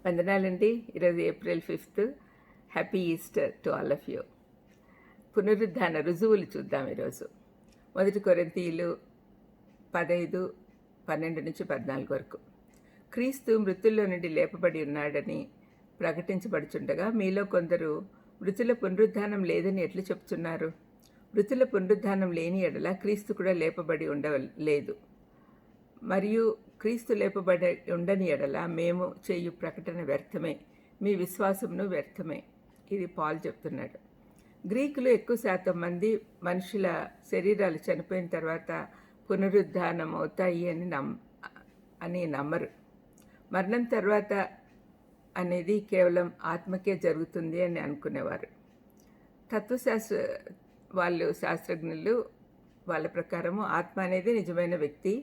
వందనాలండి. ఈరోజు April 5th. Happy Easter to all of you. పునరుద్ధాన రుజువులు చూద్దాం ఈరోజు. 1 కొరింథీయులు 15:12-14 వరకు. క్రీస్తు మృతుల్లో నుండి లేపబడి ఉన్నాడని ప్రకటించబడుచుండగా మీలో కొందరు మృతుల పునరుద్ధానం లేదని ఎట్లు చెప్తున్నారు? మృతుల పునరుద్ధానం లేని ఎడల క్రీస్తు కూడా లేపబడి ఉండలేదు. మరియు క్రీస్తు లేపబడి ఉండని ఎడల మేము చేయు ప్రకటన వ్యర్థమే, మీ విశ్వాసమును వ్యర్థమే. ఇది పాల్ చెప్తున్నాడు. గ్రీకులు ఎక్కువ శాతం మంది మనుషుల శరీరాలు చనిపోయిన తర్వాత పునరుద్ధానం అవుతాయి అని నమ్మరు. మరణం తర్వాత అనేది కేవలం ఆత్మకే జరుగుతుంది అని అనుకునేవారు. శాస్త్రజ్ఞులు వాళ్ళ ప్రకారము ఆత్మ అనేది నిజమైన వ్యక్తి,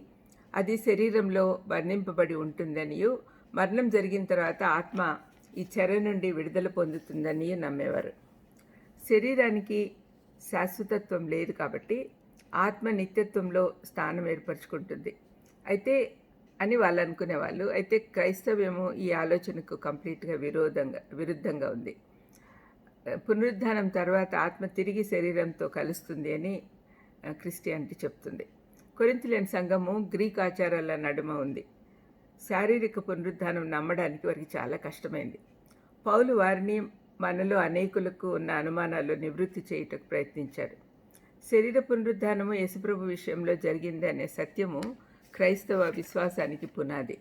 అది శరీరంలో వర్ణింపబడి ఉంటుందనియు మరణం జరిగిన తర్వాత ఆత్మ ఈ చెర నుండి విడుదల పొందుతుందని నమ్మేవారు. శరీరానికి శాశ్వతత్వం లేదు కాబట్టి ఆత్మ నిత్యత్వంలో స్థానం ఏర్పరచుకుంటుంది అని వాళ్ళు అనుకునేవాళ్ళు. అయితే క్రైస్తవ్యము ఈ ఆలోచనకు కంప్లీట్గా విరుద్ధంగా ఉంది. పునరుద్ధానం తర్వాత ఆత్మ తిరిగి శరీరంతో కలుస్తుంది అని క్రిస్టియానిటీ చెప్తుంది. కొరింథీయుల సంఘము గ్రీక్ ఆచారాల నడుమ ఉంది. శారీరక పునరుద్ధానం నమ్మడానికి వారికి చాలా కష్టమైంది. పౌలు వారిని మనలో అనేకులకు ఉన్న అనుమానాలు నివృత్తి చేయుటకు ప్రయత్నించారు. శరీర పునరుద్ధానము యేసుప్రభు విషయంలో జరిగింది అనే సత్యము క్రైస్తవ విశ్వాసానికి పునాది.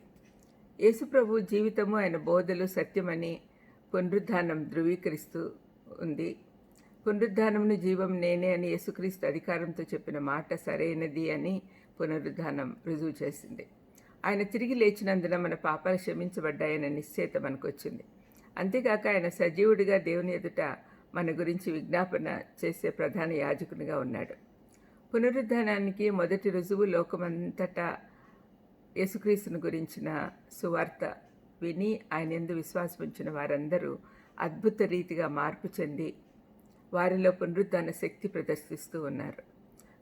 యేసుప్రభు జీవితము ఆయన బోధలు సత్యమని పునరుద్ధానం ధృవీకరిస్తూ ఉంది. పునరుద్ధానమును జీవం నేనే అని యేసుక్రీస్తు అధికారంతో చెప్పిన మాట సరైనది అని పునరుద్ధానం రుజువు చేసింది. ఆయన తిరిగి లేచినందున మన పాపాలు క్షమించబడ్డాయన్న నిశ్చయిత మనకొచ్చింది. అంతేకాక ఆయన సజీవుడిగా దేవుని ఎదుట మన గురించి విజ్ఞాపన చేసే ప్రధాన యాజకునిగా ఉన్నాడు. పునరుద్ధానానికి మొదటి రుజువు లోకమంతటా యేసుక్రీస్తుని గురించిన సువార్త విని ఆయన యందు విశ్వాసం ఉంచిన వారందరూ అద్భుత రీతిగా మార్పు చెంది వారిలో పునరుద్ధాన శక్తి ప్రదర్శిస్తూ ఉన్నారు.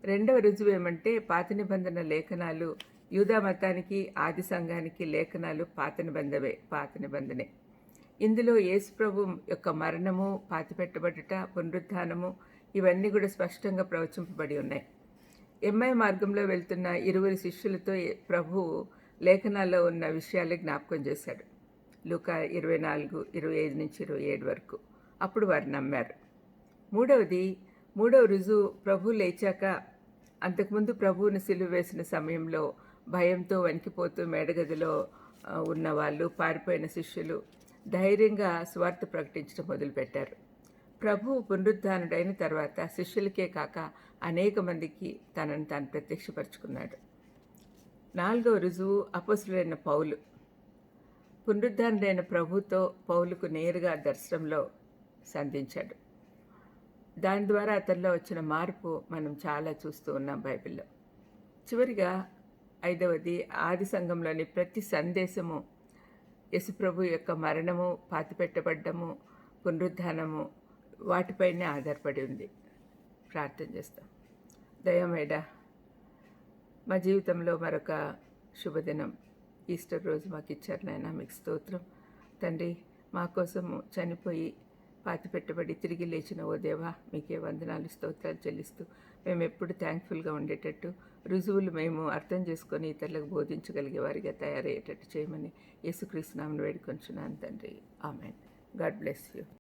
రెండవ రుజువు ఏమంటే పాత నిబంధన లేఖనాలు యూదా మతానికి ఆది సంఘానికి లేఖనాలు పాత నిబంధనే. ఇందులో యేసుప్రభు యొక్క మరణము, పాతిపెట్టబడుట, పునరుద్ధానము ఇవన్నీ కూడా స్పష్టంగా ప్రవచింపబడి ఉన్నాయి. ఎమ్మై మార్గంలో వెళ్తున్న 20 శిష్యులతో ప్రభువు లేఖనాల్లో ఉన్న విషయాలు జ్ఞాపకం చేశాడు. లూకా 24:25-27 వరకు. అప్పుడు వారు నమ్మారు. మూడవ రుజువు ప్రభు లేచాక అంతకుముందు ప్రభువును సిలువ వేసిన సమయంలో భయంతో వణికిపోతూ మేడగదిలో ఉన్నవాళ్ళు, పారిపోయిన శిష్యులు ధైర్యంగా స్వార్థ ప్రకటించడం మొదలుపెట్టారు. ప్రభువు పునరుద్ధానుడైన తర్వాత శిష్యులకే కాక అనేక మందికి తనను తాను ప్రత్యక్షపరుచుకున్నాడు. 4వ రుజువు అపొస్తలుడైన పౌలు. పునరుద్ధానుడైన ప్రభుతో పౌలుకు నేరుగా దర్శనంలో సంధించాడు. దాని ద్వారా అతనిలో వచ్చిన మార్పు మనం చాలా చూస్తూ ఉన్నాం బైబిల్లో. చివరిగా 5వది ఆది సంఘంలోని ప్రతి సందేశము యేసుప్రభు యొక్క మరణము, పాతిపెట్టబడ్డము, పునరుద్ధానము వాటిపైనే ఆధారపడి ఉంది. ప్రార్థన చేస్తాం. దయమేడా మా జీవితంలో మరొక శుభదినం ఈస్టర్ రోజు మాకు ఇచ్చారు నాయన, మీకు స్తోత్రం తండ్రి. మా కోసము చనిపోయి పాతిపెట్టబడి తిరిగి లేచిన ఓ దేవా, మీకే వందనాలు, స్తోత్రాలు చెల్లిస్తూ మేము ఎప్పుడు థ్యాంక్ఫుల్గా ఉండేటట్టు రుజువులు మేము అర్థం చేసుకొని ఇతరులకు బోధించగలిగే వారిగా తయారయ్యేటట్టు చేయమని యేసుక్రీస్తు నామమున వేడుకొంచున్నాను తండ్రి. ఆమేన్. God bless you.